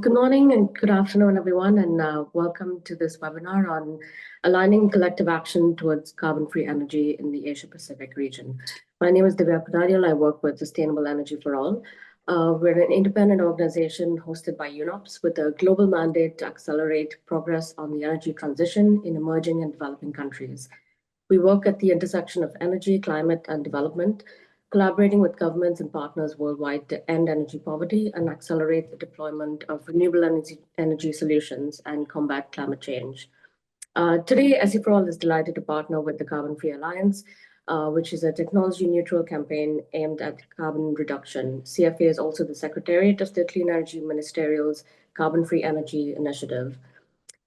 Good morning and good afternoon, everyone, and welcome to this webinar on aligning collective action towards carbon-free energy in the Asia-Pacific region. My name is Divya Padarial. I work with Sustainable Energy for All. We're an independent organization hosted by UNOPS with a global mandate to accelerate progress on the energy transition in emerging and developing countries. We work at the intersection of energy, climate, and development, collaborating with governments and partners worldwide to end energy poverty and accelerate the deployment of renewable energy solutions and combat climate change. Today, SEforALL is delighted to partner with the Carbon Free Alliance, which is a technology-neutral campaign aimed at carbon reduction. CFA is also the Secretariat of the Clean Energy Ministerial's Carbon Free Energy Initiative.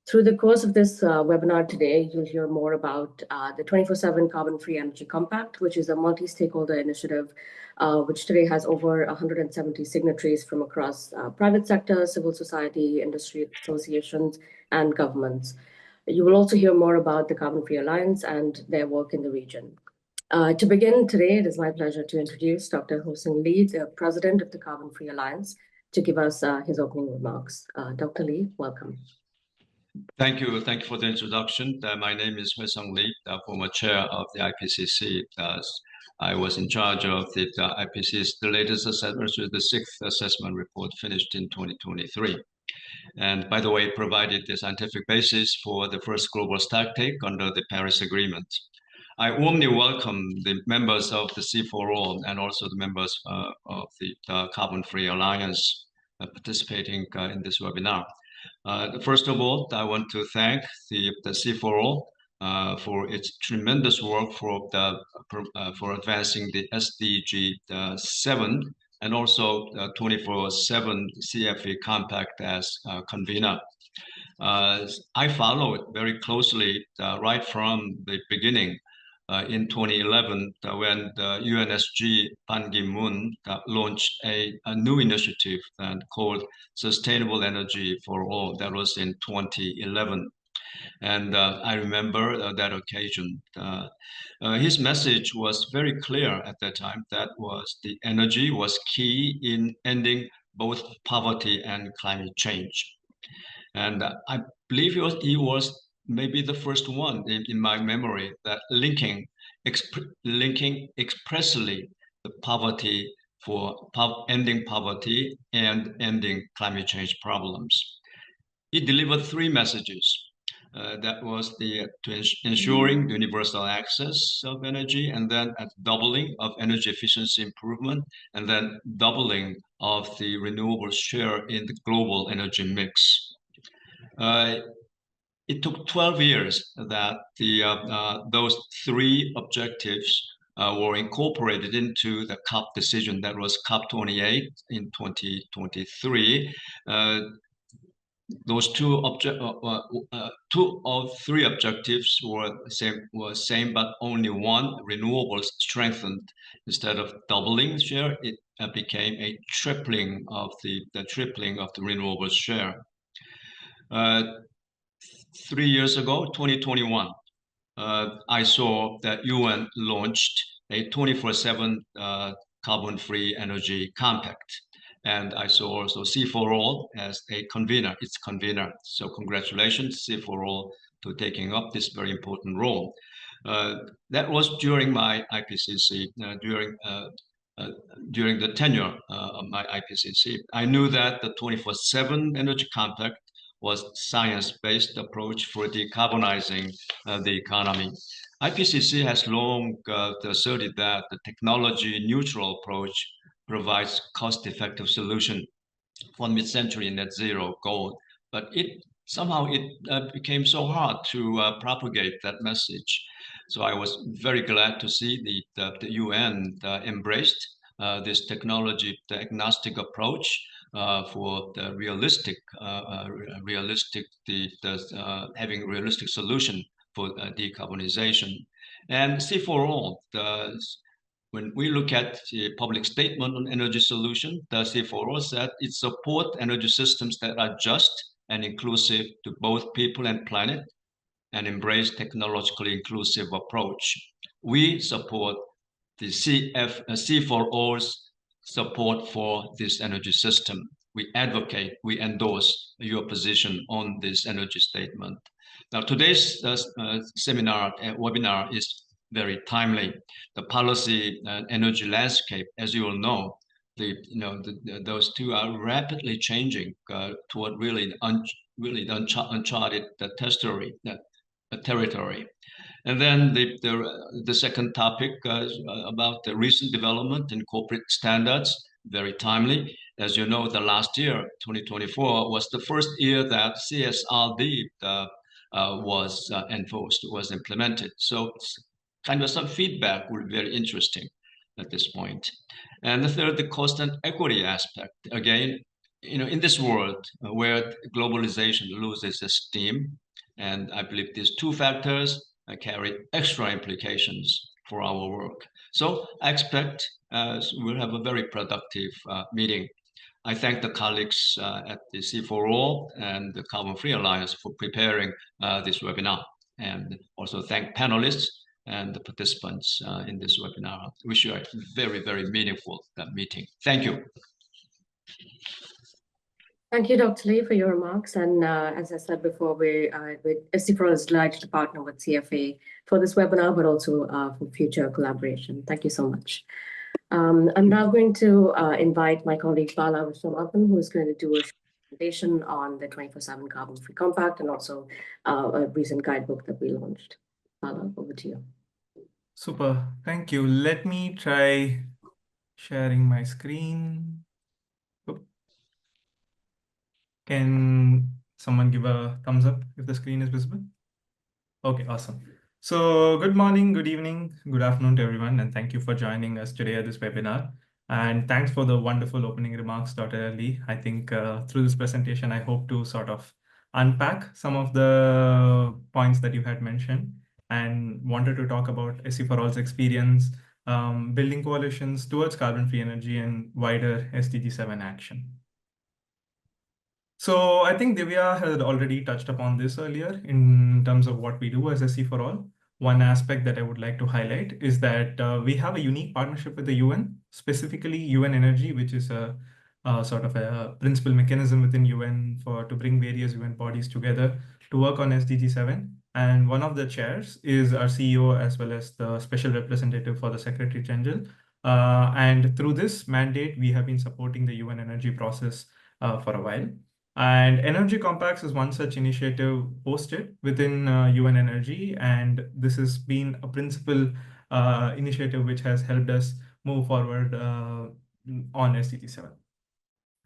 Through the course of this webinar today, you'll hear more about the 24/7 Carbon-Free Energy Compact, which is a multi-stakeholder initiative, which today has over 170 signatories from across private sector, civil society, industry associations, and governments. You will also hear more about the Carbon-Free Alliance and their work in the region. To begin today, it is my pleasure to introduce Dr. Ho-Sung Lee, the President of the Carbon-Free Alliance, to give us his opening remarks. Dr. Lee, welcome. Thank you. Thank you for the introduction. My name is Ho-Sung Lee, former chair of the IPCC. I was in charge of the IPCC's latest assessment, the sixth assessment report finished in 2023. And by the way, provided the scientific basis for the first global stocktake under the Paris Agreement. I warmly welcome the members of the SEforALL and also the members of the Carbon Free Alliance participating in this webinar. First of all, I want to thank the SEforALL for its tremendous work for advancing the SDG 7 and also 24/7 CFA Compact as convener. I followed very closely right from the beginning. In 2011, when the UNSG Ban Ki-moon launched a new initiative called Sustainable Energy for All. That was in 2011. And I remember that occasion. His message was very clear at that time. That was the energy was key in ending both poverty and climate change. And I believe he was maybe the first one in my memory that linking expressly the poverty for ending poverty and ending climate change problems. He delivered three messages. That was to ensuring universal access of energy, and then a doubling of energy efficiency improvement, and then doubling of the renewable share in the global energy mix. It took 12 years that those three objectives were incorporated into the COP decision. That was COP 28 in 2023. Those two of three objectives were same, but only one: renewables strengthened. Instead of doubling share, it became a tripling of the renewables share. 3 years ago, 2021, I saw that UN launched a 24/7 carbon-free energy compact. And I saw also SEforALL as a convener, its convener. So congratulations, SEforALL, to taking up this very important role. That was during my IPCC, during the tenure of my IPCC. I knew that the 24/7 energy compact was science-based approach for decarbonizing the economy. IPCC has long asserted that the technology-neutral approach provides cost-effective solution for mid-century net zero goal, but somehow it became so hard to propagate that message. So I was very glad to see the UN embraced this technology agnostic approach for the having realistic solution for decarbonization. And SEforALL, when we look at the public statement on energy solution, the SEforALL said it supports energy systems that are just and inclusive to both people and planet, and embrace technologically inclusive approach. We support the SEforALL's support for this energy system. we advocate, we endorse your position on this energy statement. Now, today's seminar and webinar is very timely. The policy and energy landscape, as you all know, those two are rapidly changing toward really uncharted territory. And then the second topic about the recent development in corporate standards, very timely. As you know, the last year, 2024, was the first year that CSRD was enforced, was implemented. So kind of some feedback would be very interesting at this point. And the third, the cost and equity aspect. Again, in this world where globalization loses steam, and I believe these two factors carry extra implications for our work. So I expect we'll have a very productive meeting. I thank the colleagues at the SEforALL and the Carbon Free Alliance for preparing this webinar, and also thank panelists and the participants in this webinar. Wish you a very, very meaningful meeting. Thank you. Thank you, Dr. Lee, for your remarks. And as I said before, SEforALL is delighted to partner with CFA for this webinar, but also for future collaboration. Thank you so much. I'm now going to invite my colleague Bala Vishwanathan, who is going to do a presentation on the 24/7 Carbon-Free Compact and also a recent guidebook that we launched. Bala, over to you. Super, thank you. Let me try sharing my screen. Can someone give a thumbs up if the screen is visible? Okay, awesome. So good morning, good evening, good afternoon to everyone, and thank you for joining us today at this webinar. And thanks for the wonderful opening remarks, Dr. Lee. I think through this presentation, I hope to sort of unpack some of the points that you had mentioned and wanted to talk about SEforALL's experience building coalitions towards carbon-free energy and wider SDG 7 action. So I think Divya had already touched upon this earlier in terms of what we do as SEforALL. One aspect that I would like to highlight is that we have a unique partnership with the UN, specifically UN Energy, which is a sort of a principal mechanism within UN to bring various UN bodies together to work on SDG 7. And one of the chairs is our CEO as well as the special representative for the Secretary General. And through this mandate, we have been supporting the UN Energy process for a while. And Energy Compacts is one such initiative hosted within UN Energy, and this has been a principal initiative which has helped us move forward on SDG 7.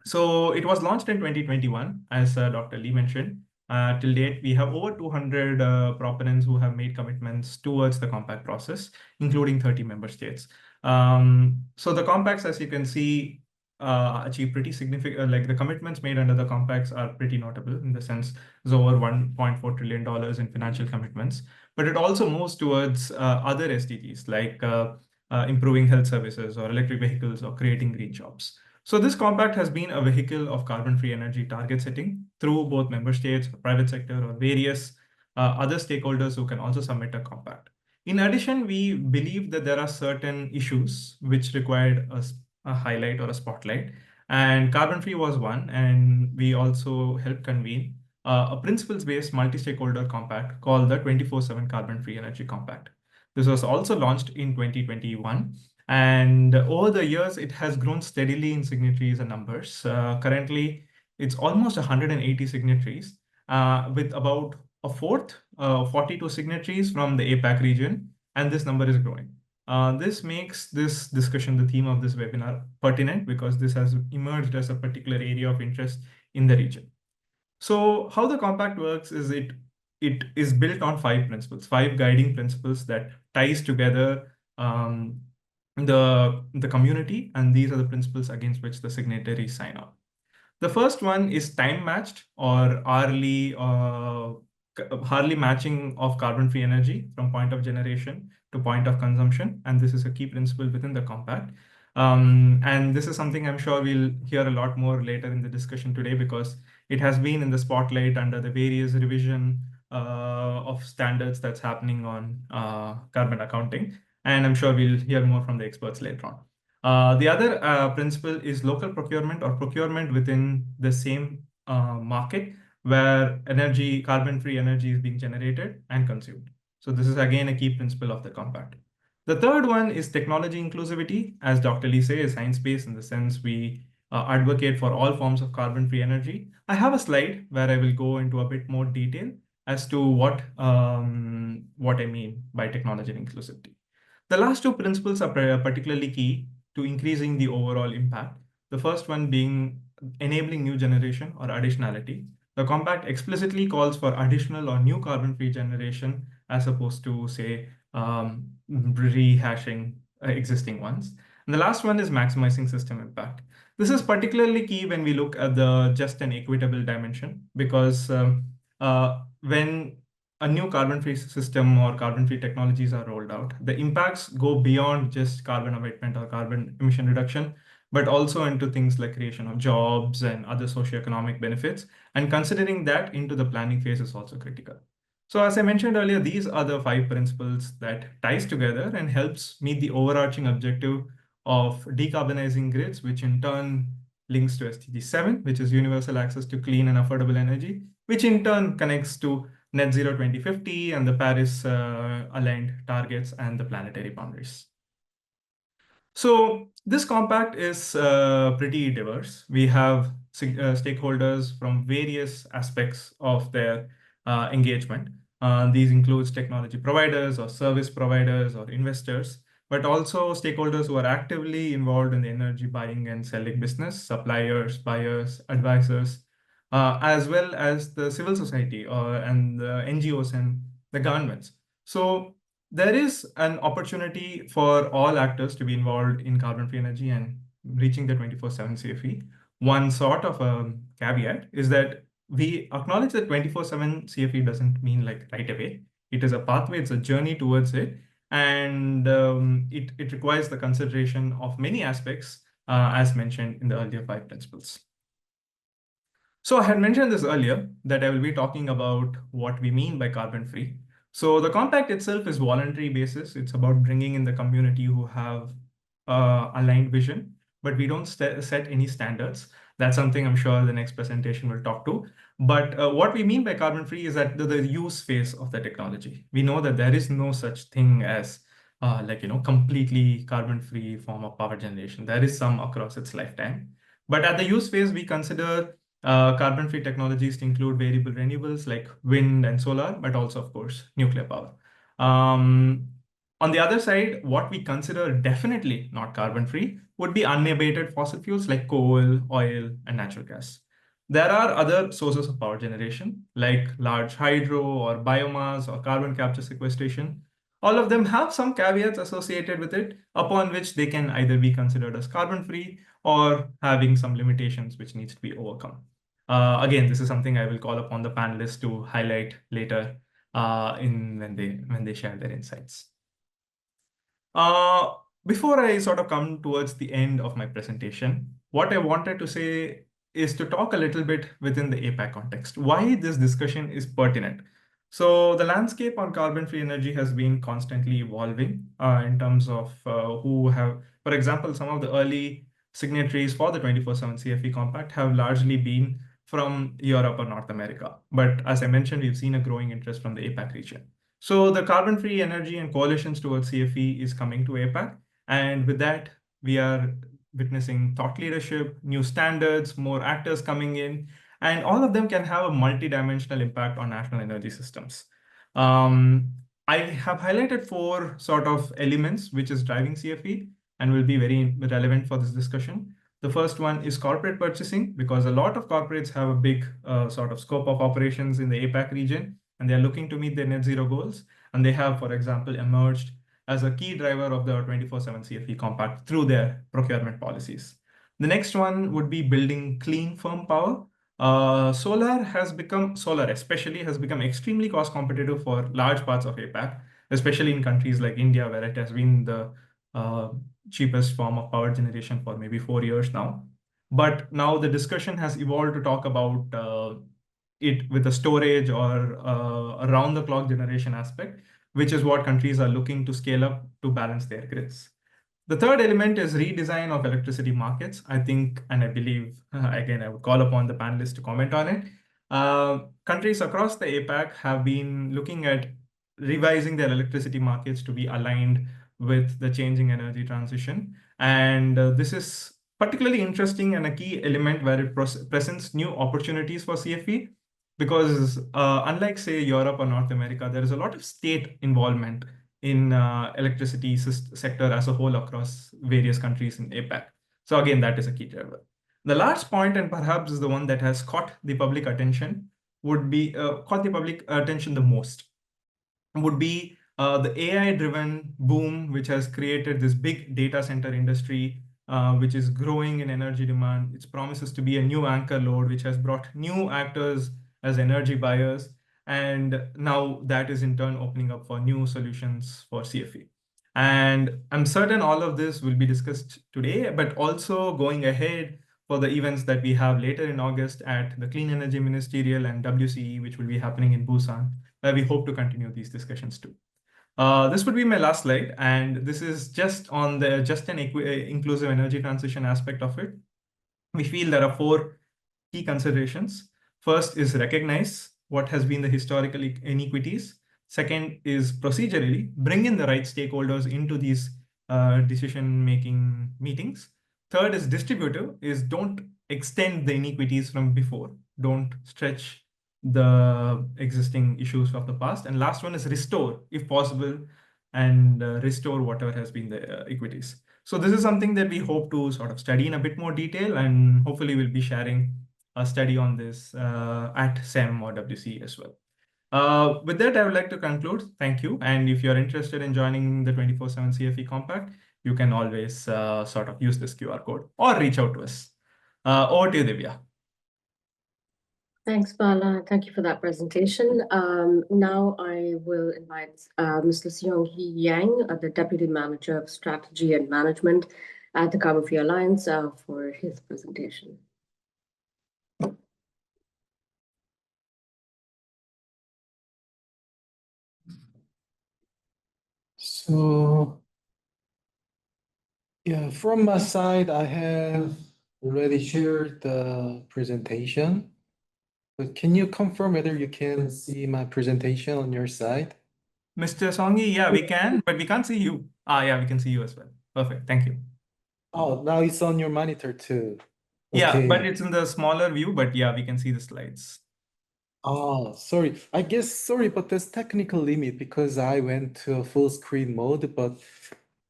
So it was launched in 2021, as Dr. Lee mentioned. Till date, we have over 200 proponents who have made commitments towards the compact process, including 30 member states. So the compacts, as you can see, achieve pretty significant, like the commitments made under the compacts are pretty notable in the sense there's over $1.4 trillion in financial commitments, but it also moves towards other SDGs like improving health services or electric vehicles or creating green jobs. So this compact has been a vehicle of carbon-free energy target setting through both member states, private sector, or various other stakeholders who can also submit a compact. In addition, we believe that there are certain issues which required a highlight or a spotlight, and carbon-free was one, and we also helped convene a principles-based multi-stakeholder compact called the 24/7 Carbon-Free Energy Compact. This was also launched in 2021, and over the years, it has grown steadily in signatories and numbers. Currently, it's almost 180 signatories, with about a fourth, 42 signatories from the APAC region, and this number is growing. This makes this discussion, the theme of this webinar, pertinent because this has emerged as a particular area of interest in the region. So how the compact works is it is built on 5 principles, 5 guiding principles that ties together the community, and these are the principles against which the signatories sign on. The first one is time matched or hourly matching of carbon-free energy from point of generation to point of consumption. And this is a key principle within the compact. And this is something I'm sure we'll hear a lot more later in the discussion today because it has been in the spotlight under the various revision of standards that's happening on carbon accounting. And I'm sure we'll hear more from the experts later on. The other principle is local procurement or procurement within the same market where carbon-free energy is being generated and consumed. So this is again a key principle of the compact. The third one is technology inclusivity. As Dr. Lee says, is science-based in the sense we advocate for all forms of carbon-free energy. I have a slide where I will go into a bit more detail as to what I mean by technology inclusivity. The last two principles are particularly key to increasing the overall impact. The first one being enabling new generation or additionality. The compact explicitly calls for additional or new carbon-free generation as opposed to, say, rehashing existing ones. And the last one is maximizing system impact. This is particularly key when we look at the just and equitable dimension, because when a new carbon-free system or carbon-free technologies are rolled out, the impacts go beyond just carbon abatement or carbon emission reduction, but also into things like creation of jobs and other socioeconomic benefits. And considering that into the planning phase is also critical. So as I mentioned earlier, these are the 5 principles that ties together and helps meet the overarching objective of decarbonizing grids, which in turn links to SDG 7, which is universal access to clean and affordable energy, which in turn connects to net zero 2050 and the Paris aligned targets and the planetary boundaries. So this compact is pretty diverse. We have stakeholders from various aspects of their engagement. These includes technology providers or service providers or investors, but also stakeholders who are actively involved in the energy buying and selling business, suppliers, buyers, advisors, as well as the civil society and the NGOs and the governments. So there is an opportunity for all actors to be involved in carbon-free energy and reaching the 24/7 CFE. One sort of a caveat is that we acknowledge that 24/7 CFE doesn't mean like right away. It is a pathway, it's a journey towards it. And it requires the consideration of many aspects as mentioned in the earlier 5 principles. So I had mentioned this earlier that I will be talking about what we mean by carbon-free. So the compact itself is voluntary basis. It's about bringing in the community who have aligned vision, but we don't set any standards. That's something I'm sure the next presentation will talk to. But what we mean by carbon-free is that the use phase of the technology. We know that there is no such thing as completely carbon-free form of power generation. There is some across its lifetime. But at the use phase, we consider carbon-free technologies to include variable renewables like wind and solar, but also, of course, nuclear power. On the other side, what we consider definitely not carbon-free would be unabated fossil fuels like coal, oil, and natural gas. There are other sources of power generation like large hydro or biomass or carbon capture sequestration. All of them have some caveats associated with it, upon which they can either be considered as carbon-free or having some limitations which needs to be overcome. Again, this is something I will call upon the panelists to highlight later when they share their insights. Before I sort of come towards the end of my presentation, what I wanted to say is to talk a little bit within the APAC context, why this discussion is pertinent. So the landscape on carbon-free energy has been constantly evolving in terms of who have, for example, some of the early signatories for the 24/7 CFE compact have largely been from Europe or North America. But as I mentioned, we've seen a growing interest from the APAC region. So the carbon-free energy and coalitions towards CFE is coming to APAC. And with that, we are witnessing thought leadership, new standards, more actors coming in, and all of them can have a multidimensional impact on national energy systems. I have highlighted 4 sort of elements which is driving CFE and will be very relevant for this discussion. The first one is corporate purchasing, because a lot of corporates have a big sort of scope of operations in the APAC region, and they're looking to meet their net zero goals. And they have, for example, emerged as a key driver of the 24/7 CFE compact through their procurement policies. The next one would be building clean, firm power. Solar especially has become extremely cost competitive for large parts of APAC, especially in countries like India, where it has been the cheapest form of power generation for maybe 4 years now. But now the discussion has evolved to talk about it with a storage or around the clock generation aspect, which is what countries are looking to scale up to balance their grids. The third element is redesign of electricity markets. I think, and I believe, again, I would call upon the panelists to comment on it. Countries across the APAC have been looking at revising their electricity markets to be aligned with the changing energy transition. And this is particularly interesting and a key element where it presents new opportunities for CFE because unlike, say, Europe or North America, there is a lot of state involvement in electricity sector as a whole across various countries in APAC. So again, that is a key driver. The last point, and perhaps is the one that has caught the public attention, would be caught the public attention the most, would be the AI-driven boom, which has created this big data center industry, which is growing in energy demand. It promises to be a new anchor load, which has brought new actors as energy buyers. And now that is in turn opening up for new solutions for CFE. And I'm certain all of this will be discussed today, but also going ahead for the events that we have later in August at the Clean Energy Ministerial and WCE, which will be happening in Busan, where we hope to continue these discussions too. This would be my last slide, and this is just on the inclusive energy transition aspect of it. We feel there are 4 key considerations. First is recognize what has been the historical inequities. Second is procedurally bring in the right stakeholders into these decision-making meetings. Third is distributive, is don't extend the inequities from before. Don't stretch the existing issues of the past. And last one is restore, if possible, and restore whatever has been the equities. So this is something that we hope to sort of study in a bit more detail, and hopefully we'll be sharing a study on this at SEM or WC as well. With that, I would like to conclude. Thank you. And if you're interested in joining the 24/7 CFE Compact, you can always sort of use this QR code or reach out to us. Over to you, Divya. Thanks, Bala. Thank you for that presentation. Now I will invite Mr. Seong-hee Yang, the Deputy Manager of Strategy and Management at the Carbon Free Alliance, for his presentation. So, yeah, from my side, I have already shared the presentation. But can you confirm whether you can see my presentation on your side? Mr. Seong-hee, yeah, we can, but we can't see you. Yeah, we can see you as well. Perfect. Thank you. Oh, now it's on your monitor too. Yeah, Okay. but it's in the smaller view, but yeah, we can see the slides. Oh, sorry. I guess sorry, but there's technical limit because I went to a full screen mode, but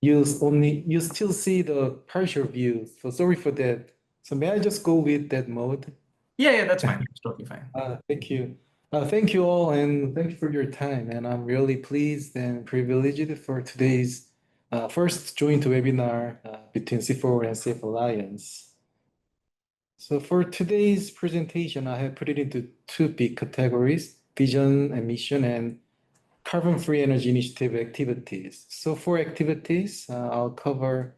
you still see the partial view. So sorry for that. So may I just go with that mode? Yeah, that's fine. It's totally fine. Thank you. Thank you all, and thank you for your time. And I'm really pleased and privileged for today's first joint webinar between SEforALL and Safe Alliance. So for today's presentation, I have put it into 2 big categories: vision and mission, and carbon-free energy initiative activities. So for activities, I'll cover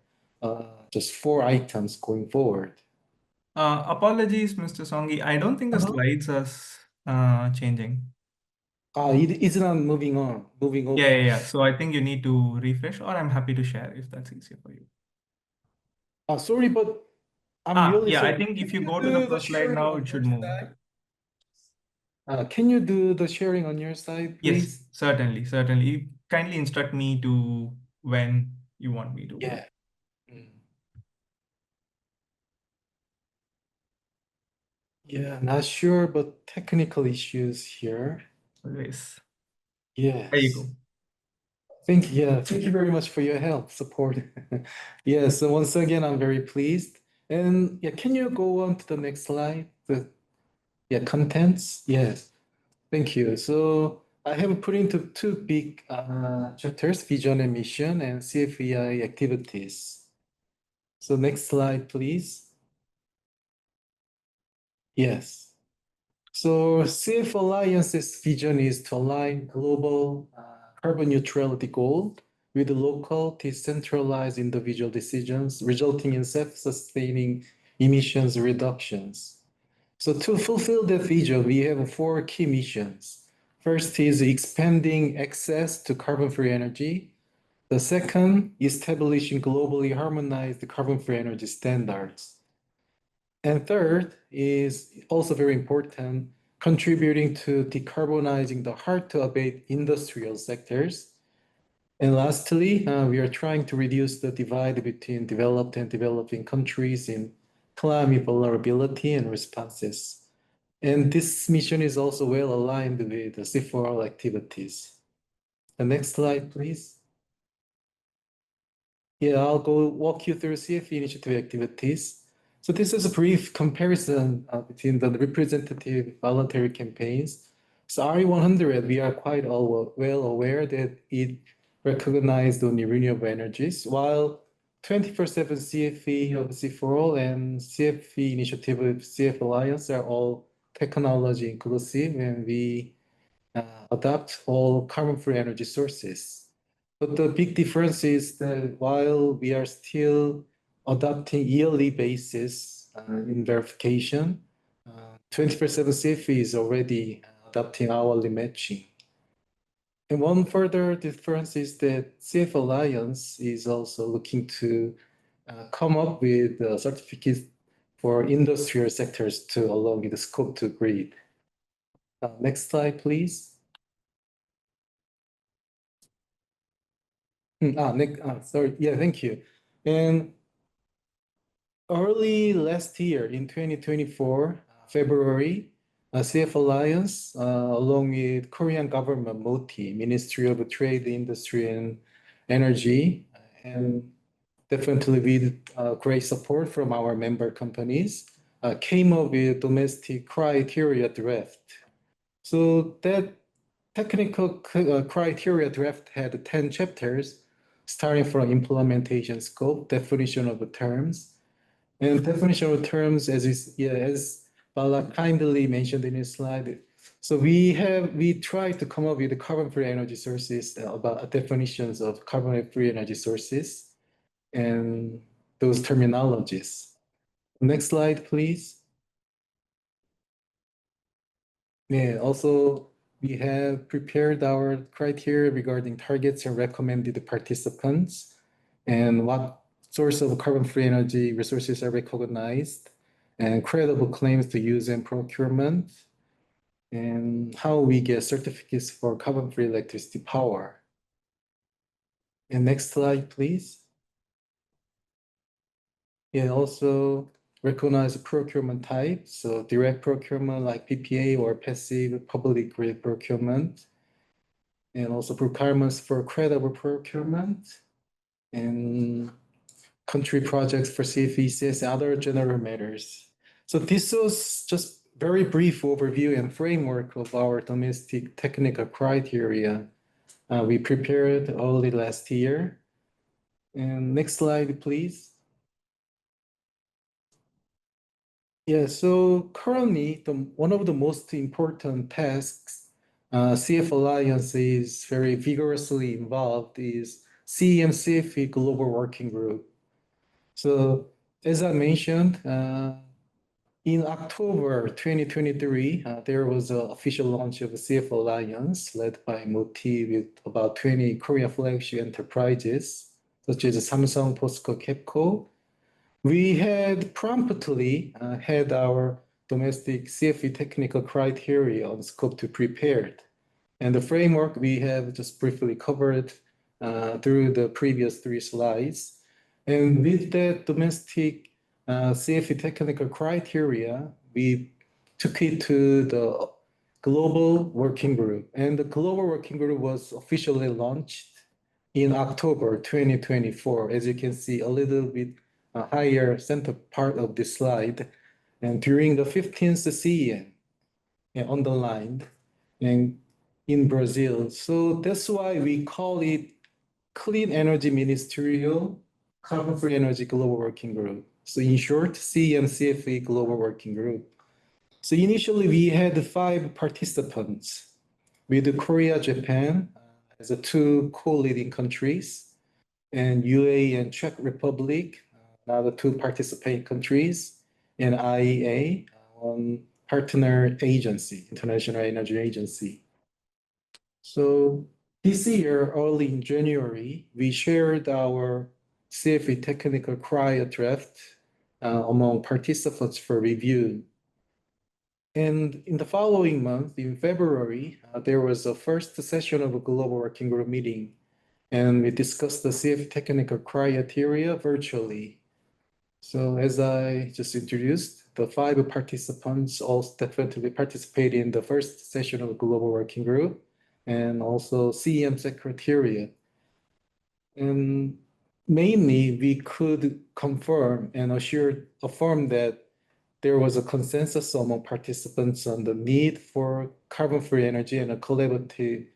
just 4 items going forward. Apologies, Mr. Seong-hee. I don't think the slides are changing. It is not moving on, moving over. Yeah. So I think you need to refresh, or I'm happy to share if that's easier for you. Sorry, but I'm really Yeah, sorry. I think if you Can go to do the first slide sharing now, on it should your move. side? Can you do the sharing on your side, please? Yes, certainly. Kindly instruct me to when you want me to. Yeah. Yeah, not sure, but technical issues here. Yes. Yes. There you go. Thank you very much for your help, support. Yes, so once again, I'm very pleased. And yeah, can you go on to the next slide? Contents. Yes. Thank you. So I have put into 2 big chapters: vision and mission, and CFEI activities. So next slide, please. Yes. So Safe Alliance's vision is to align global carbon neutrality goal with local decentralized individual decisions, resulting in self-sustaining emissions reductions. So to fulfill that vision, we have 4 key missions. First is expanding access to carbon-free energy. The second, establishing globally harmonized carbon-free energy standards. And third is also very important, contributing to decarbonizing the hard-to-abate industrial sectors. And lastly, we are trying to reduce the divide between developed and developing countries in climate vulnerability and responses. And this mission is also well aligned with the SEforALL activities. The next slide, please. Yeah, I'll go walk you through CFE initiative activities. So this is a brief comparison between the representative voluntary campaigns. So RE100, we are quite well aware that it recognized only renewable energies, while 24/7 CFE of SEforALL and CFE initiative of CF Alliance are all technology inclusive, and we adopt all carbon-free energy sources. But the big difference is that while we are still adopting yearly basis in verification, 24/7 CFE is already adopting hourly matching. And one further difference is that CF Alliance is also looking to come up with certificates for industrial sectors to along with the scope to grid. Next slide, please. Sorry. Yeah, thank you. And early last year in 2024, February, CF Alliance, along with Korean government MOTI, Ministry of Trade, Industry and Energy, and definitely with great support from our member companies, came up with domestic criteria draft. So that technical criteria draft had 10 chapters, starting from implementation scope, definition of the terms, and definition of terms as Bala kindly mentioned in his slide. So we tried to come up with the carbon-free energy sources about definitions of carbon-free energy sources and those terminologies. Next slide, please. Yeah, also we have prepared our criteria regarding targets and recommended participants and what source of carbon-free energy resources are recognized and credible claims to use and procurement and how we get certificates for carbon-free electricity power. And next slide, please. Yeah, also recognize procurement type, so direct procurement like PPA or passive public grid procurement, and also requirements for credible procurement and country projects for CFECs and other general matters. So this was just very brief overview and framework of our domestic technical criteria we prepared early last year. And next slide, please. Yeah, so currently, one of the most important tasks CF Alliance is very vigorously involved is CEM-CFE Global Working Group. So as I mentioned, in October 2023, there was an official launch of the CF Alliance led by MOTI with about 20 Korean flagship enterprises, such as Samsung, POSCO, KEPCO. We had promptly had our domestic CFE technical criteria on scope to prepared. And the framework we have just briefly covered through the previous 3 slides. And with that domestic CFE technical criteria, we took it to the global working group. And the global working group was officially launched in October 2024. As you can see, a little bit higher center part of this slide. And during the 15th CEM, underlined, and in Brazil. So that's why we call it Clean Energy Ministerial Carbon-Free Energy Global Working Group. So in short, CEM-CFE Global Working Group. So initially we had 5 participants with Korea, Japan as the 2 co-leading countries, and UAE and Czech Republic, now the 2 participating countries, and IEA, one partner agency, International Energy Agency. So This year, early in January, we shared our CFE technical cryo draft among participants for review. And in the following month, in February, there was a first session of a global working group meeting, and we discussed the CFE technical criteria virtually. So as I just introduced, the 5 participants all definitely participated in the first session of a global working group and also CEM secretariat. And mainly we could confirm and affirm that there was a consensus among participants on the need for carbon-free energy and a collaborative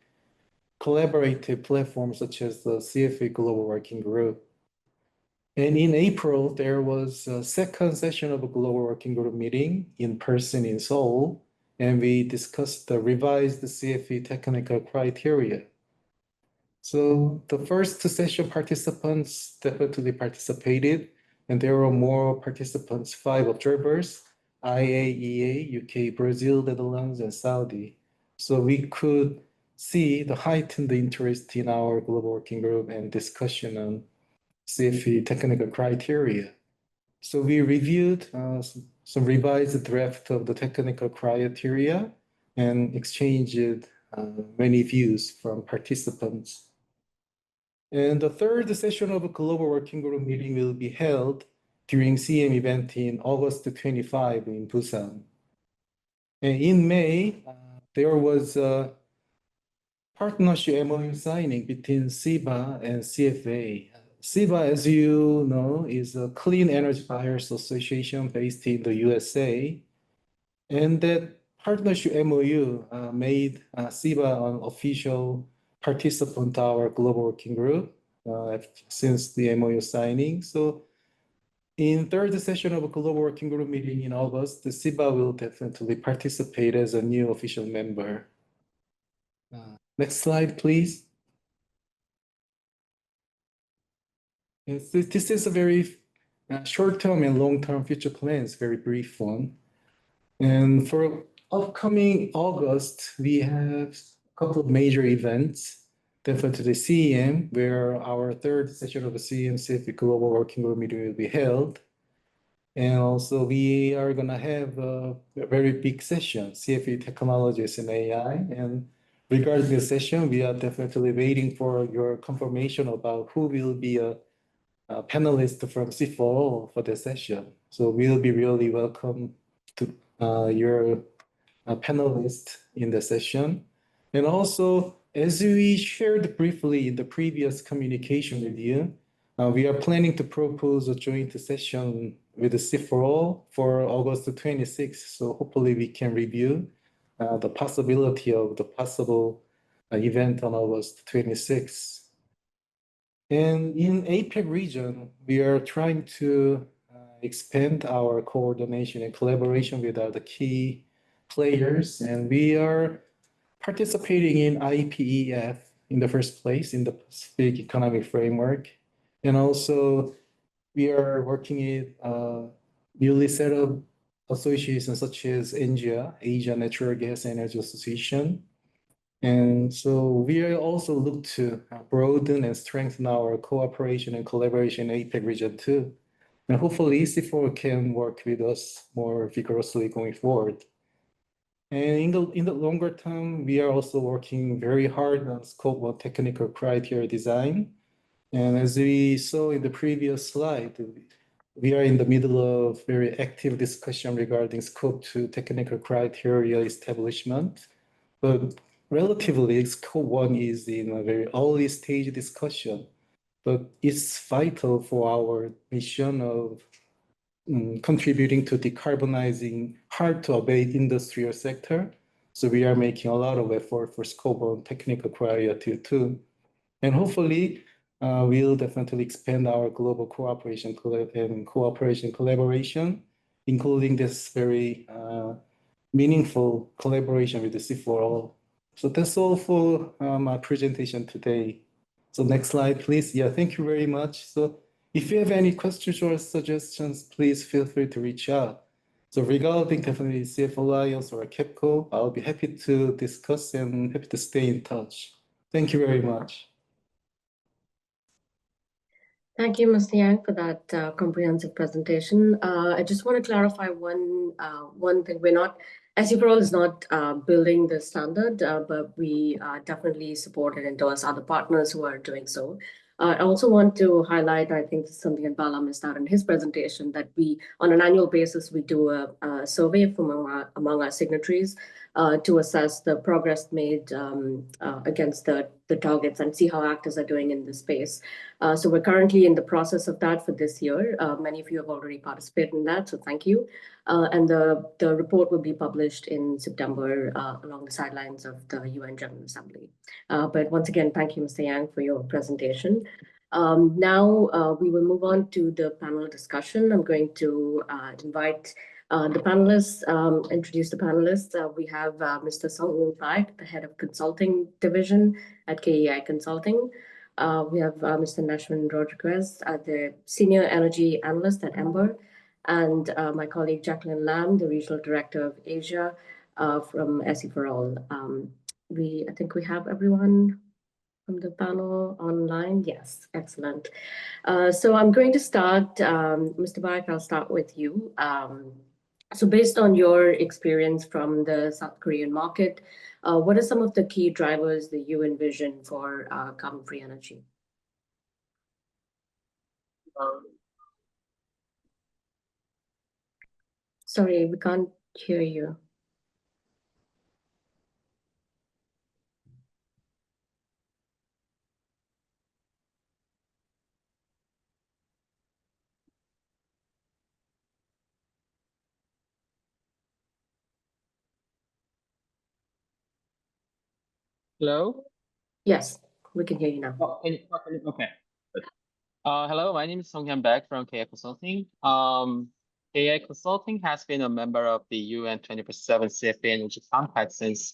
platform such as the CFE Global Working Group. And in April, there was a second session of a Global Working Group meeting in person in Seoul, and we discussed the revised CFE technical criteria. So the first session participants definitely participated, and there were more participants, 5 observers, IAEA, UK, Brazil, Netherlands, and Saudi. So we could see the heightened interest in our global working group and discussion on CFE technical criteria. So we reviewed some revised draft of the technical criteria and exchanged many views from participants. And the third session of a global working group meeting will be held during CM event in August 25 in Busan. And in May, there was a partnership MOU signing between SEBA and CFA. SEBA, as you know, is a Clean Energy Buyers Association based in the USA. And that partnership MOU made SEBA an official participant to our global working group since the MOU signing. So in third session of a global working group meeting in August, the SEBA will definitely participate as a new official member. Next slide, please. Yes, this is a very short-term and long-term future plans, very brief one. And for upcoming August, we have a couple of major events. Definitely CEM, where our third session of the CEM CFE Global Working Group meeting will be held. And also we are gonna have a very big session, CFE Technologies and AI. And regarding the session, we are definitely waiting for your confirmation about who will be a panelist from SEforALL for the session. So we'll be really welcome to your panelist in the session. And also, as we shared briefly in the previous communication with you, we are planning to propose a joint session with the SEforALL for August 26th. So hopefully we can review the possibility of the possible event on August 26th. And in APAC region, we are trying to expand our coordination and collaboration with other key players, and we are participating in IPEF in the first place in the Pacific Economic Framework. And also we are working in newly set up associations such as ANGIA, Asia Natural Gas Energy Association. And so we also look to broaden and strengthen our cooperation and collaboration in APAC region too. And hopefully SEforALL can work with us more vigorously going forward. And in the longer term, we are also working very hard on scope of technical criteria design. And as we saw in the previous slide, we are in the middle of very active discussion regarding scope 2 technical criteria establishment. But relatively, scope 1 is in a very early stage discussion. But it's vital for our mission of contributing to decarbonizing hard-to-abate industrial sector. So we are making a lot of effort for scope on technical criteria too. And hopefully, we'll definitely expand our global cooperation collaboration, including this very meaningful collaboration with the SEforALL. So that's all for my presentation today. So next slide, please. Yeah, thank you very much. So if you have any questions or suggestions, please feel free to reach out. So regarding definitely CF Alliance or KEPCO, I'll be happy to discuss and happy to stay in touch. Thank you very much. Thank you, Mr. Yang, for that comprehensive presentation. I just want to clarify one thing. SEforALL is not building the standard, but we definitely support and endorse other partners who are doing so. I also want to highlight, I think this is something that Bala missed out in his presentation, that we, on an annual basis, we do a survey from among our signatories to assess the progress made against the targets and see how actors are doing in this space. So we're currently in the process of that for this year. Many of you have already participated in that, so thank you. And the report will be published in September along the sidelines of the UN General Assembly. But once again, thank you, Mr. Yang, for your presentation. Now we will move on to the panel discussion. I'm going to invite the panelists, introduce the panelists. We have Mr. Sung Park, the head of consulting division at KEI Consulting. We have Mr. Nashwin Rodriguez, the senior energy analyst at Ember, and my colleague Jacqueline Lam, the regional director of Asia from SEforALL. I think we have everyone from the panel online. Yes, excellent. So I'm going to start, Mr. Barak, I'll start with you. So based on your experience from the South Korean market, what are some of the key drivers that you envision for carbon-free energy? Sorry, we can't hear you. Hello? Yes, we can hear you now. Okay. Hello, my name is Songhyun Baek from KI Consulting. KI Consulting has been a member of the UN 24/7 CFA Energy Compact since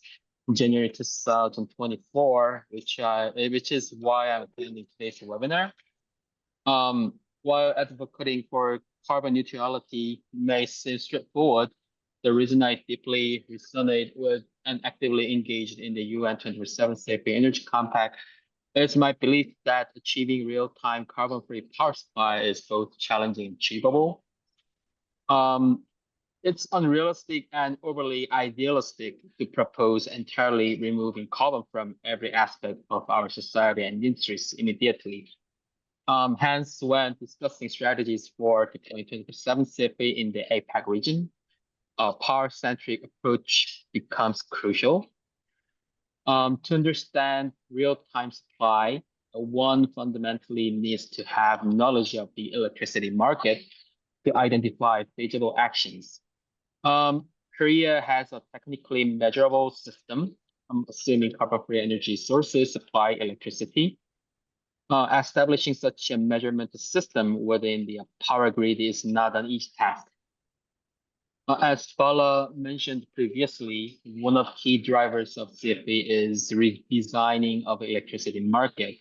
January 2024, which is why I'm attending today's webinar. While advocating for carbon neutrality may seem straightforward, the reason I deeply resonate with and actively engaged in the UN 24/7 CFA Energy Compact is my belief that achieving real-time carbon-free power supply is both challenging and achievable. It's unrealistic and overly idealistic to propose entirely removing carbon from every aspect of our society and industries immediately. Hence, when discussing strategies for the 2027 CFA in the APAC region, a power-centric approach becomes crucial. To understand real-time supply, one fundamentally needs to have knowledge of the electricity market to identify feasible actions. Korea has a technically measurable system, assuming carbon-free energy sources supply electricity. Establishing such a measurement system within the power grid is not an easy task. As Bala mentioned previously, one of key drivers of CFA is redesigning of the electricity market.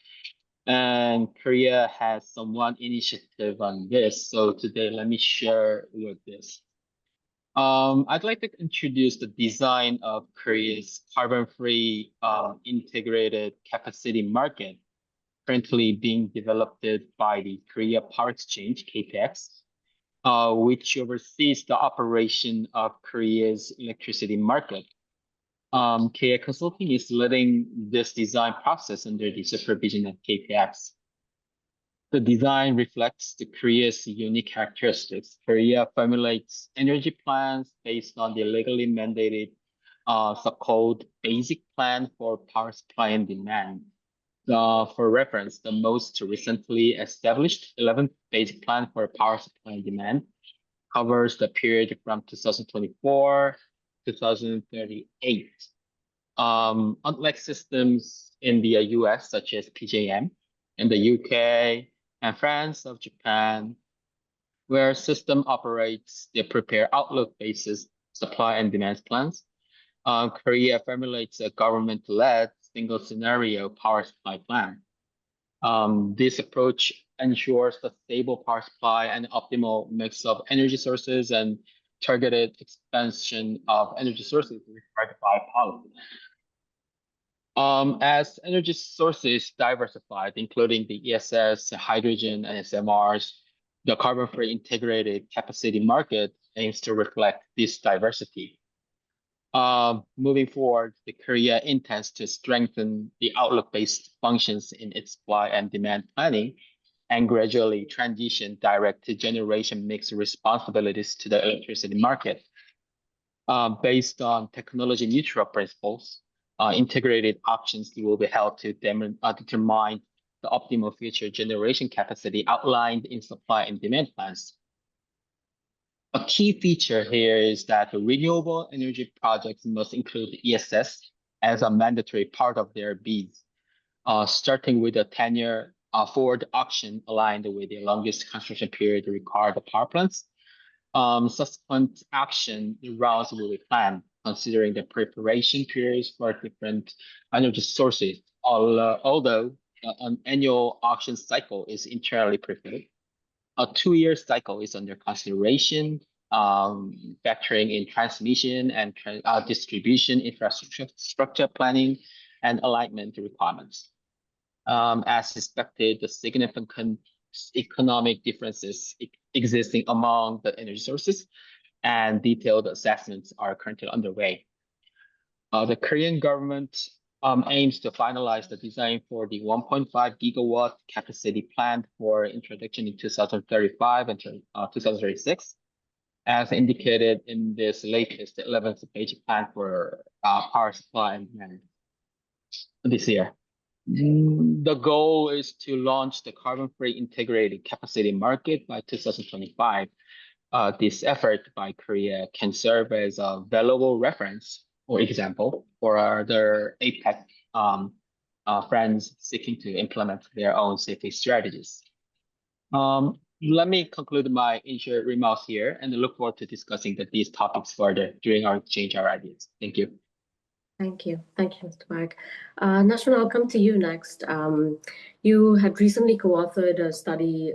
And Korea has one initiative on this. So today, let me share with this. I'd like to introduce the design of Korea's carbon-free integrated capacity market, currently being developed by the Korea Power Exchange, KPX. Which oversees the operation of Korea's electricity market. KI Consulting is leading this design process under the supervision of KPX. The design reflects the Korea's unique characteristics. Korea formulates energy plans based on the legally mandated so-called basic plan for power supply and demand. For reference, the most recently established 11th Basic Plan for Power Supply and Demand covers the period from 2024 to 2038. Unlike systems in the US, such as PJM, in the UK and France of Japan, where system operates the prepare outlook basis supply and demand plans, Korea formulates a government-led single scenario power supply plan. This approach ensures the stable power supply and optimal mix of energy sources and targeted expansion of energy sources required by policy. As energy sources diversified, including the ESS, hydrogen, and SMRs, the carbon-free integrated capacity market aims to reflect this diversity. Moving forward, the Korea intends to strengthen the outlook-based functions in its supply and demand planning and gradually transition direct-to-generation mix responsibilities to the electricity market. Based on technology-neutral principles, integrated options will be held to determine the optimal future generation capacity outlined in supply and demand plans. A key feature here is that the renewable energy projects must include ESS as a mandatory part of their bids, starting with a 10-year forward auction aligned with the longest construction period required of power plants. Subsequent action rounds will be planned, considering the preparation periods for different energy sources, although an annual auction cycle is entirely preferred. A 2-year cycle is under consideration, factoring in transmission and distribution infrastructure planning and alignment requirements. As expected, the significant economic differences existing among the energy sources and detailed assessments are currently underway. The Korean government aims to finalize the design for the 1.5 gigawatt capacity plan for introduction in 2035 and 2036, as indicated in this latest 11th page plan for power supply and demand this year. The goal is to launch the carbon-free integrated capacity market by 2025. This effort by Korea can serve as a valuable reference or example for other APAC friends seeking to implement their own safety strategies. Let me conclude my initial remarks here and look forward to discussing these topics further during our exchange our ideas. Thank you. Thank you. Thank you, Mr. Park. Nashwan, I'll come to you next. You had recently co-authored a study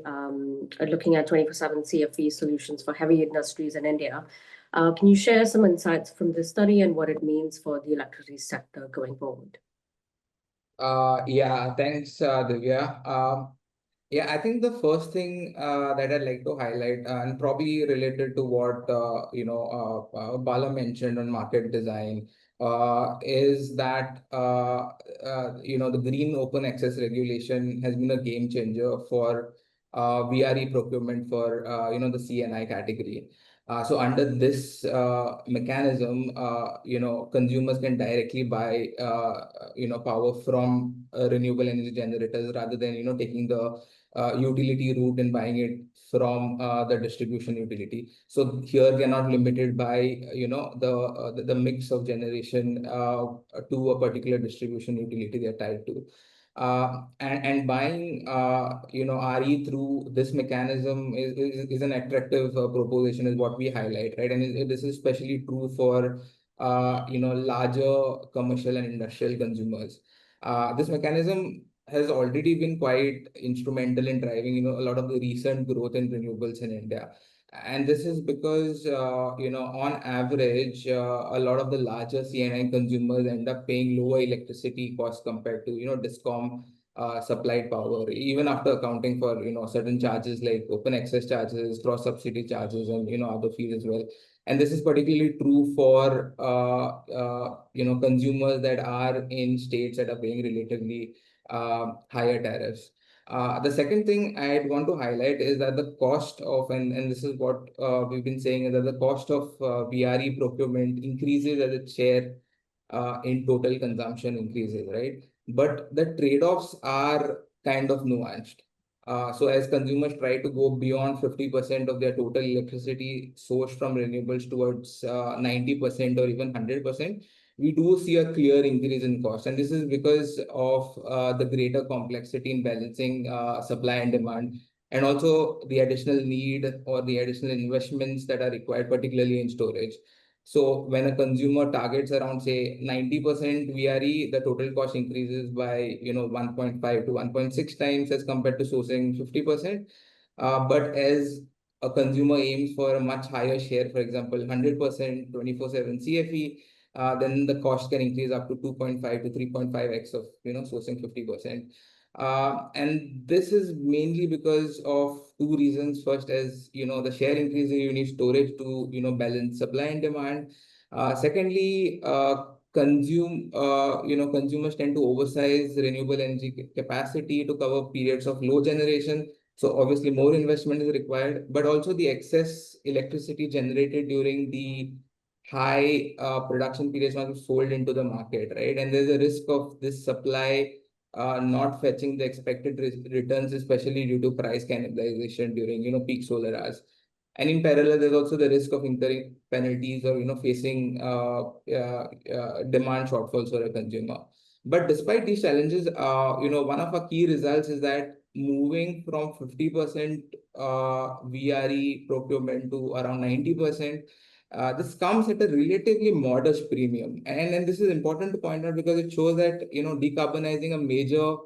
looking at 24/7 CFE solutions for heavy industries in India. Can you share some insights from this study and what it means for the electricity sector going forward? Yeah, thanks, Divya. Yeah, I think the first thing that I'd like to highlight, and probably related to what Bala mentioned on market design, is that the green open access regulation has been a game changer for VRE procurement for the CNI category. So under this mechanism, consumers can directly buy power from renewable energy generators rather than taking the utility route and buying it from the distribution utility. So here we are not limited by the mix of generation to a particular distribution utility they are tied to. And buying RE through this mechanism is an attractive proposition, is what we highlight, right? And this is especially true for larger commercial and industrial consumers. This mechanism has already been quite instrumental in driving a lot of the recent growth in renewables in India. And this is because on average a lot of the larger CNI consumers end up paying lower electricity costs compared to DISCOM supplied power, even after accounting for certain charges like open access charges, cross subsidy charges, and other fees as well. And this is particularly true for consumers that are in states that are paying relatively higher tariffs. The second thing I'd want to highlight is that the cost of, and this is what we've been saying, is that the cost of VRE procurement increases as its share in total consumption increases, right? But the trade-offs are kind of nuanced. So as consumers try to go beyond 50% of their total electricity sourced from renewables towards 90% or even 100%, we do see a clear increase in cost. And this is because of the greater complexity in balancing supply and demand, and also the additional need or the additional investments that are required, particularly in storage. So when a consumer targets around, say, 90% VRE, the total cost increases by 1.5 to 1.6 times as compared to sourcing 50%. But as a consumer aims for a much higher share, for example, 100% 24/7 CFE, then the cost can increase up to 2.5 to 3.5x of sourcing 50%. And this is mainly because of two reasons. First, as the share increases, you need storage to balance supply and demand. Secondly, consumers tend to oversize renewable energy capacity to cover periods of low generation. So obviously more investment is required, but also the excess electricity generated during the high production periods must be sold into the market, right? And there's a risk of this supply not fetching the expected returns, especially due to price cannibalization during peak solar hours. And in parallel, there's also the risk of incurring penalties or facing demand shortfalls for a consumer. But despite these challenges, one of our key results is that moving from 50% VRE procurement to around 90%, this comes at a relatively modest premium. And this is important to point out because it shows that decarbonizing a major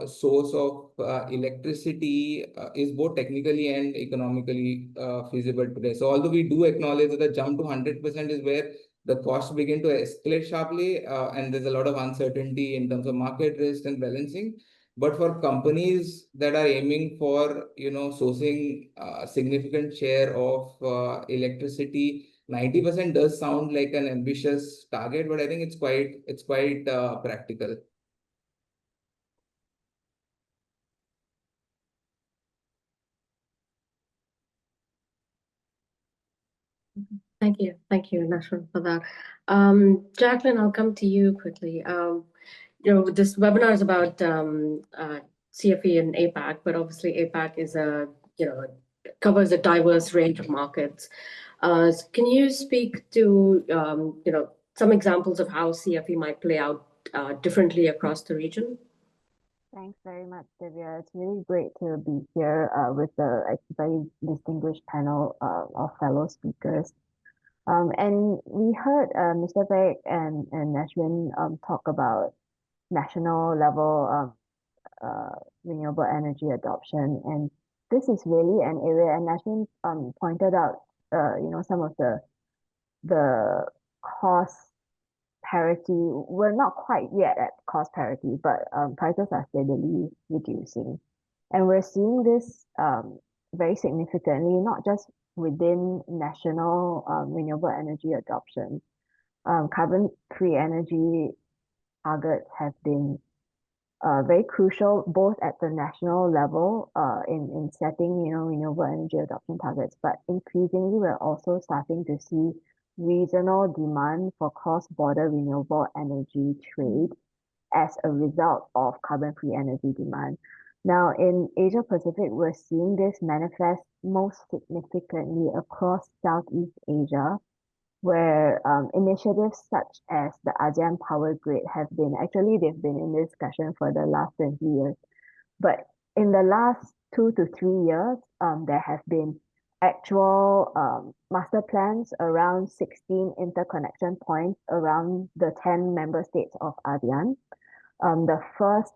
source of electricity is both technically and economically feasible today. So although we do acknowledge that the jump to 100% is where the costs begin to escalate sharply, and there's a lot of uncertainty in terms of market risk and balancing. But for companies that are aiming for sourcing a significant share of electricity, 90% does sound like an ambitious target, but I think it's quite practical. Thank you, Nashwan, for that. Jacqueline, I'll come to you quickly. This webinar is about CFE and APAC, but obviously APAC is covers a diverse range of markets. Can you speak to some examples of how CFE might play out differently across the region? Thanks very much, Divya. It's really great to be here with the very distinguished panel of fellow speakers. And we heard Mr. Beck and Nashwin talk about national level renewable energy adoption. And this is really an area, and Nashwin pointed out, some of the cost parity. We're not quite yet at cost parity, but prices are steadily reducing. And we're seeing this very significantly, not just within national renewable energy adoption. Carbon-free energy targets have been very crucial, both at the national level in setting renewable energy adoption targets, but increasingly we're also starting to see regional demand for cross-border renewable energy trade as a result of carbon-free energy demand. Now, in Asia Pacific, we're seeing this manifest most significantly across Southeast Asia, where initiatives such as the ASEAN Power Grid they've been in discussion for the last 20 years. But in the last 2 to 3 years, there have been actual master plans around 16 interconnection points around the 10 member states of ASEAN. The first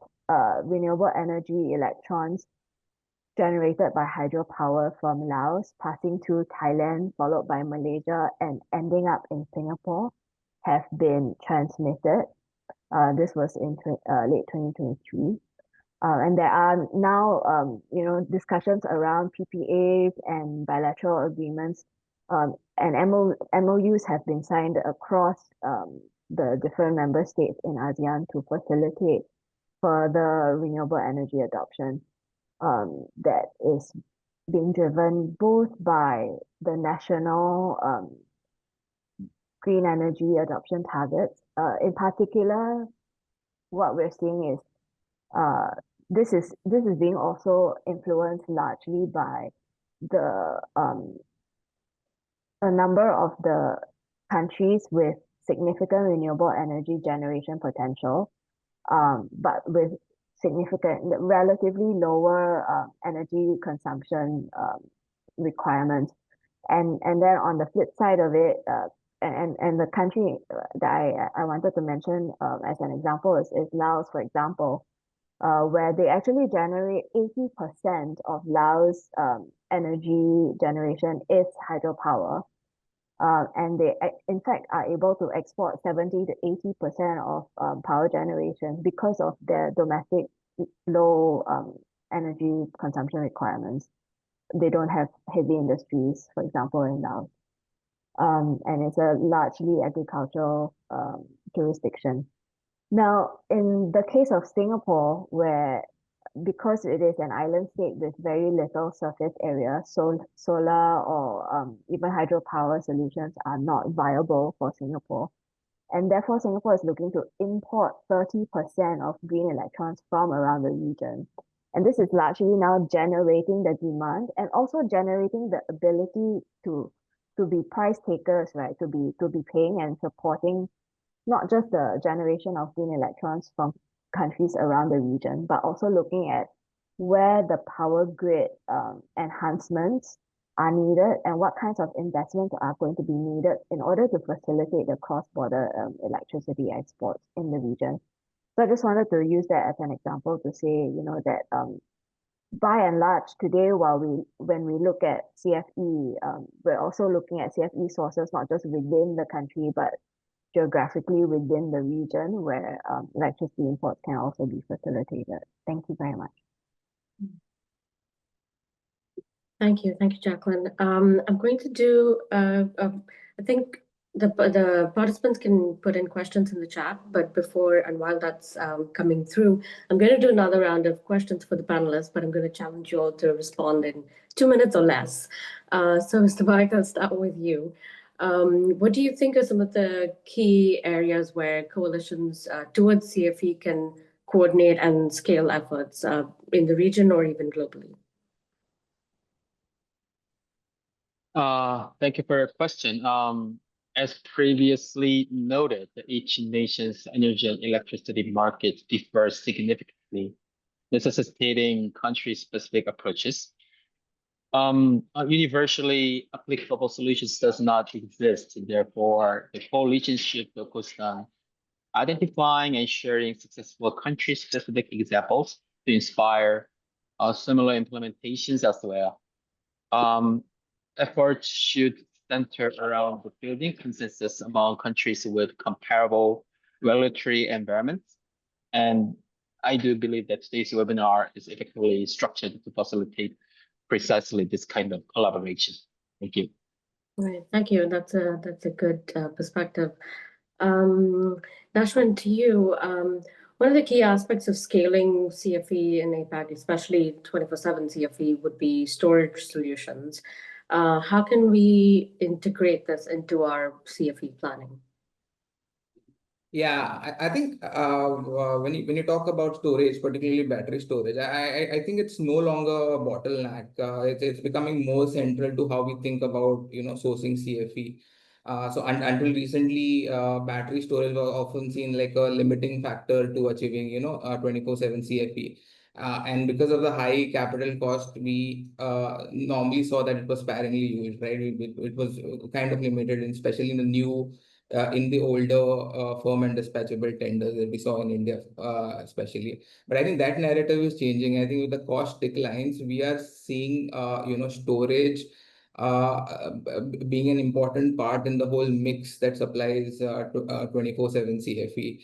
renewable energy electrons generated by hydropower from Laos, passing through Thailand, followed by Malaysia, and ending up in Singapore, have been transmitted. This was in late 2023. And there are now, discussions around PPAs and bilateral agreements, and MOUs have been signed across the different member states in ASEAN to facilitate further renewable energy adoption that is being driven both by the national green energy adoption targets. In particular, what we're seeing is this is being also influenced largely by a number of the countries with significant renewable energy generation potential, but with relatively lower energy consumption requirements. And then on the flip side of it, and the country that I wanted to mention as an example is Laos, for example, where they actually generate 80% of Laos energy generation is hydropower. And they, in fact, are able to export 70 to 80% of power generation because of their domestic low energy consumption requirements. They don't have heavy industries, for example, in Laos. And it's a largely agricultural jurisdiction. Now, in the case of Singapore, where because it is an island state with very little surface area, so solar or even hydropower solutions are not viable for Singapore. And therefore, Singapore is looking to import 30% of green electrons from around the region. And this is largely now generating the demand and also generating the ability to be price takers, right? To be paying and supporting not just the generation of green electrons from countries around the region, but also looking at where the power grid enhancements are needed and what kinds of investments are going to be needed in order to facilitate the cross-border electricity exports in the region. So I just wanted to use that as an example to say, that by and large today, when we look at CFE, we're also looking at CFE sources not just within the country, but geographically within the region where electricity imports can also be facilitated. Thank you very much. Thank you, Jacqueline. I'm going to do, I think the participants can put in questions in the chat, but before and while that's coming through, I'm going to do another round of questions for the panelists, but I'm going to challenge you all to respond in 2 minutes or less. So Mr. Mike, I'll start with you. What do you think are some of the key areas where coalitions towards CFE can coordinate and scale efforts in the region or even globally? Thank you for your question. As previously noted, each nation's energy and electricity markets differ significantly, necessitating country-specific approaches. Universally applicable solutions does not exist. Therefore, the coalition should focus on identifying and sharing successful country-specific examples to inspire similar implementations as well. Efforts should center around building consensus among countries with comparable regulatory environments. And I do believe that today's webinar is effectively structured to facilitate precisely this kind of collaboration. Thank you. Right, thank you. That's a good perspective. Nashwin, to you, one of the key aspects of scaling CFE in APAC, especially 24/7 CFE, would be storage solutions. How can we integrate this into our CFE planning? Yeah, I think when you talk about storage, particularly battery storage, I think it's no longer a bottleneck. It's becoming more central to how we think about sourcing CFE. So until recently, battery storage was often seen like a limiting factor to achieving 24/7 CFE. And because of the high capital cost, we normally saw that it was sparingly used, right? It was kind of limited, and especially in the new in the older firm and dispatchable tenders that we saw in India, especially. But I think that narrative is changing. I think with the cost declines, we are seeing, storage being an important part in the whole mix that supplies 24/7 CFE.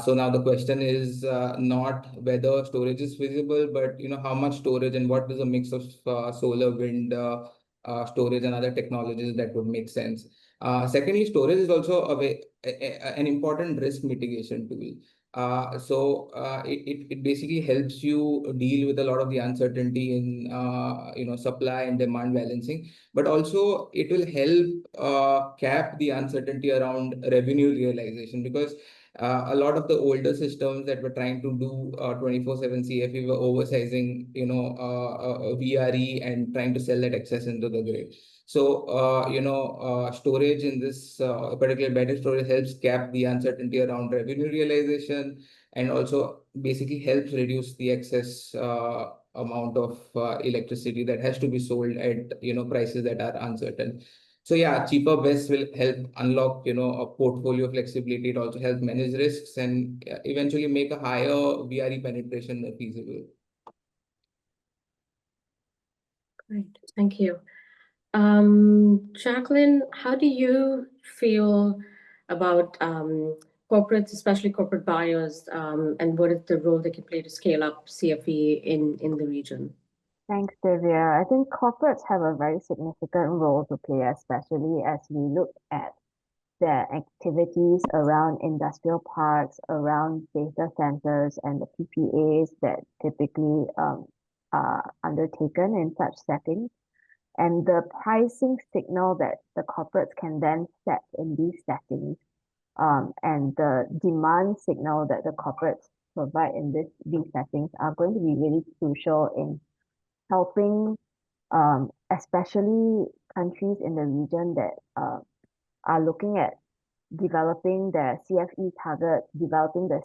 So now the question is not whether storage is feasible, but how much storage and what is a mix of solar, wind, storage and other technologies that would make sense. Secondly, storage is also an important risk mitigation tool. So it basically helps you deal with a lot of the uncertainty in supply and demand balancing, but also it will help cap the uncertainty around revenue realization, because a lot of the older systems that were trying to do 24/7 CFE were oversizing VRE and trying to sell that excess into the grid. So, storage in this particular battery storage helps cap the uncertainty around revenue realization, and also basically helps reduce the excess amount of electricity that has to be sold at prices that are uncertain. So yeah, cheaper BESS will help unlock a portfolio flexibility. It also helps manage risks and eventually make a higher VRE penetration feasible. Great, thank you. Jacqueline, how do you feel about corporates, especially corporate buyers, and what is the role they can play to scale up CFE in the region? Thanks, Divya. I think corporates have a very significant role to play, especially as we look at their activities around industrial parks, around data centers, and the PPAs that typically are undertaken in such settings. And the pricing signal that the corporates can then set in these settings, and the demand signal that the corporates provide in these settings are going to be really crucial in helping, especially countries in the region that are looking at developing their CFE targets, developing the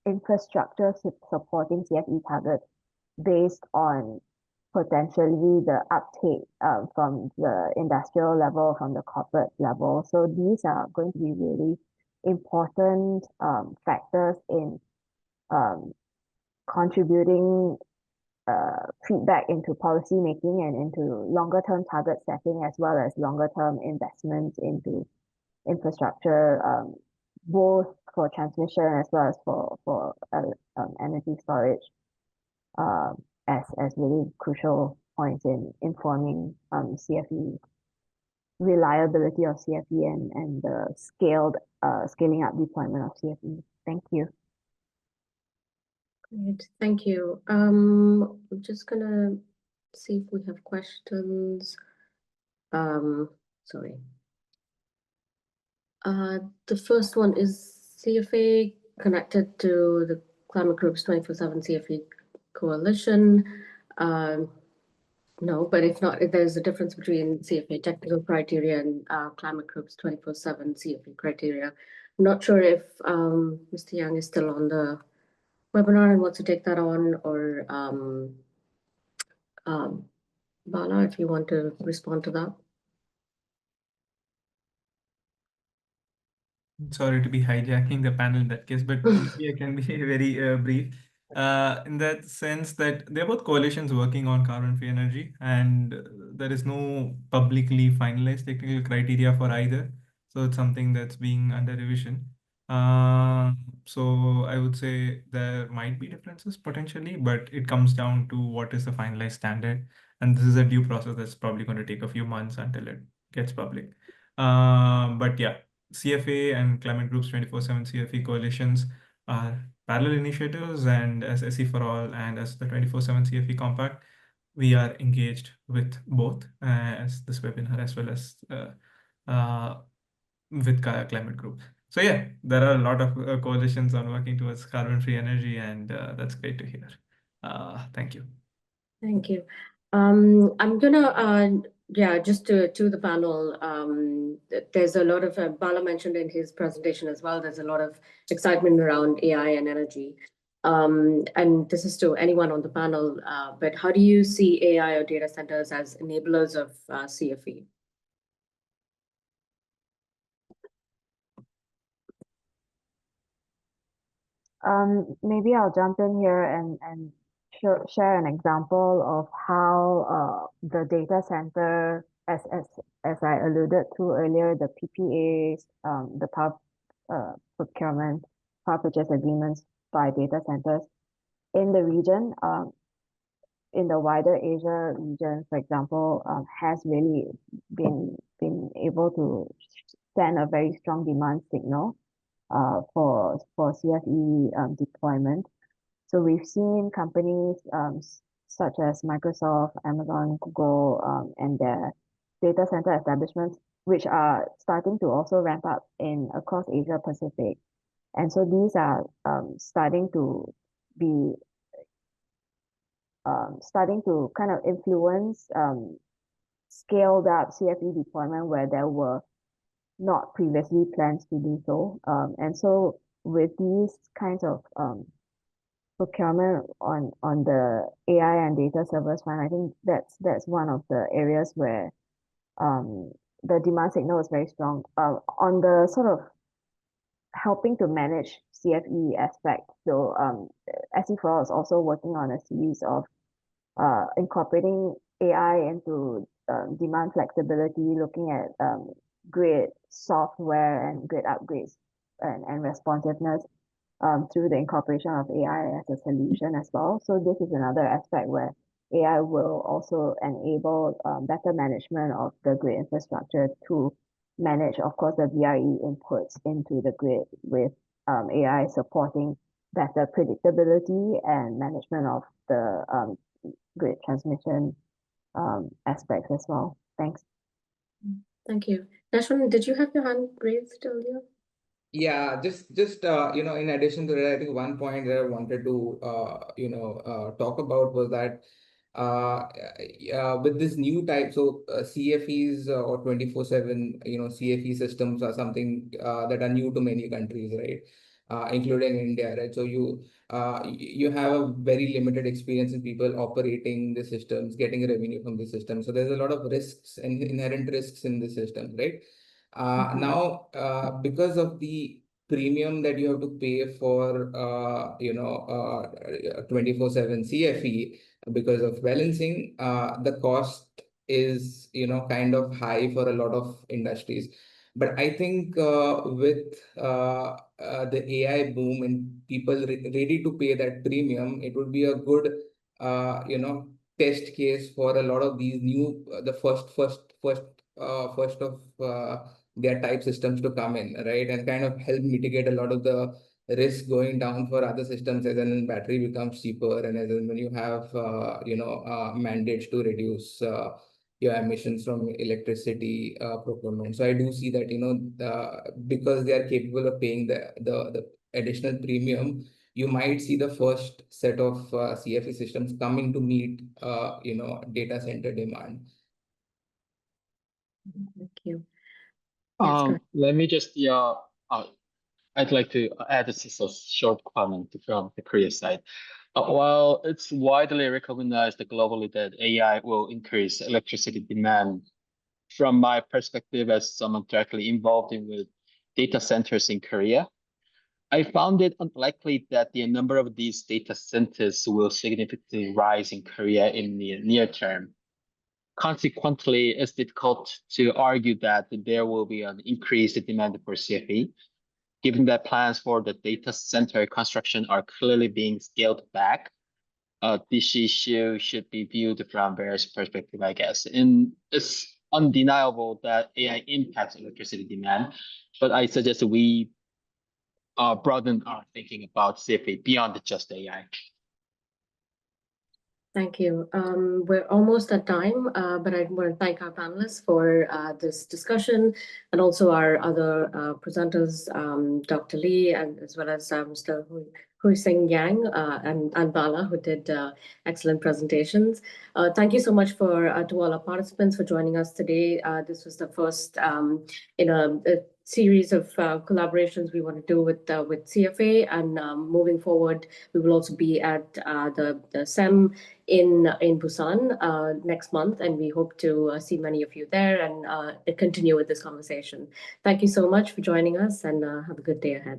infrastructure supporting CFE targets based on potentially the uptake from the industrial level, from the corporate level. So these are going to be really important factors in contributing feedback into policy making and into longer term target setting, as well as longer term investments into infrastructure, both for transmission as well as for energy storage, as really crucial points in informing CFE reliability of CFE and the scaling up deployment of CFE. Thank you. Great, thank you. I'm just gonna see if we have questions. Sorry. The first one is CFA connected to the Climate Group's 24/7 CFE coalition. No, but if not, there's a difference between CFA technical criteria and Climate Group's 24/7 CFE criteria. I'm not sure if Mr. Yang is still on the webinar and wants to take that on, or Bala, if you want to respond to that. Sorry to be hijacking the panel in that case, but maybe I can be very brief. In that sense that they're both coalitions working on carbon-free energy, and there is no publicly finalized technical criteria for either. So it's something that's being under revision. So I would say there might be differences potentially, but it comes down to what is the finalized standard. And this is a due process that's probably going to take a few months until it gets public. But yeah, CFA and Climate Group's 24/7 CFE coalitions are parallel initiatives, and as SEforALL and as the 24/7 CFE Compact, we are engaged with both as this webinar as well as with Climate Group. So yeah, there are a lot of coalitions on working towards carbon-free energy, and that's great to hear. Thank you. Thank you. I'm gonna yeah, just to the panel. There's a lot of Bala mentioned in his presentation as well. There's a lot of excitement around AI and energy. And this is to anyone on the panel. But how do you see AI or data centers as enablers of CFE? Maybe I'll jump in here and share an example of how the data center, as I alluded to earlier, the PPAs, the power procurement, power purchase agreements by data centers in the region, in the wider Asia region, for example, has really been able to send a very strong demand signal for CFE deployment. So we've seen companies such as Microsoft, Amazon, Google, and their data center establishments, which are starting to also ramp up across Asia Pacific. And so these are starting to kind of influence scaled up CFE deployment where there were not previously plans to do so. And so with these kinds of procurement on the AI and data servers front, I think that's one of the areas where the demand signal is very strong. On the sort of helping to manage CFE aspect, so SEforALL is also working on a series of incorporating AI into demand flexibility, looking at grid software and grid upgrades and responsiveness through the incorporation of AI as a solution as well. So this is another aspect where AI will also enable better management of the grid infrastructure to manage, of course, the VRE inputs into the grid with AI supporting better predictability and management of the grid transmission aspects as well. Thanks. Thank you. Nashwan, did you have your hand raised earlier? Yeah, just in addition to that, I think one point that I wanted to talk about was that with this new type, so CFEs or 24/7 CFE systems are something that are new to many countries, right? Including India, right? So you have a very limited experience in people operating the systems, getting revenue from the system. So there's a lot of risks and inherent risks in the system, right? Now, because of the premium that you have to pay for 24/7 CFE because of balancing, the cost is kind of high for a lot of industries. But I think with the AI boom and people ready to pay that premium, it would be a good test case for a lot of these new the first of their type systems to come in, right, and kind of help mitigate a lot of the risk going down for other systems as in battery becomes cheaper and as in when you have mandates to reduce your emissions from electricity procurement. So I do see that because they are capable of paying the additional premium, you might see the first set of CFE systems coming to meet data center demand. Thank you. Yes, go ahead. Let me just I'd like to add just a short comment from the Korea side. While it's widely recognized globally that AI will increase electricity demand, from my perspective as someone directly involved with data centers in Korea, I found it unlikely that the number of these data centers will significantly rise in Korea in the near term. Consequently, it's difficult to argue that there will be an increased demand for CFE, given that plans for the data center construction are clearly being scaled back. This issue should be viewed from various perspectives, I guess. And it's undeniable that AI impacts electricity demand, but I suggest we broaden our thinking about CFE beyond just AI. Thank you. We're almost at time, but I want to thank our panelists for this discussion and also our other presenters, Dr. Lee, and as well as Mr. Hui Sing Yang and Bala, who did excellent presentations. Thank you so much to all our participants for joining us today. This was the first in a series of collaborations we want to do with CFA, and moving forward, we will also be at the SEM in Busan next month, and we hope to see many of you there and continue with this conversation. Thank you so much for joining us, and have a good day ahead.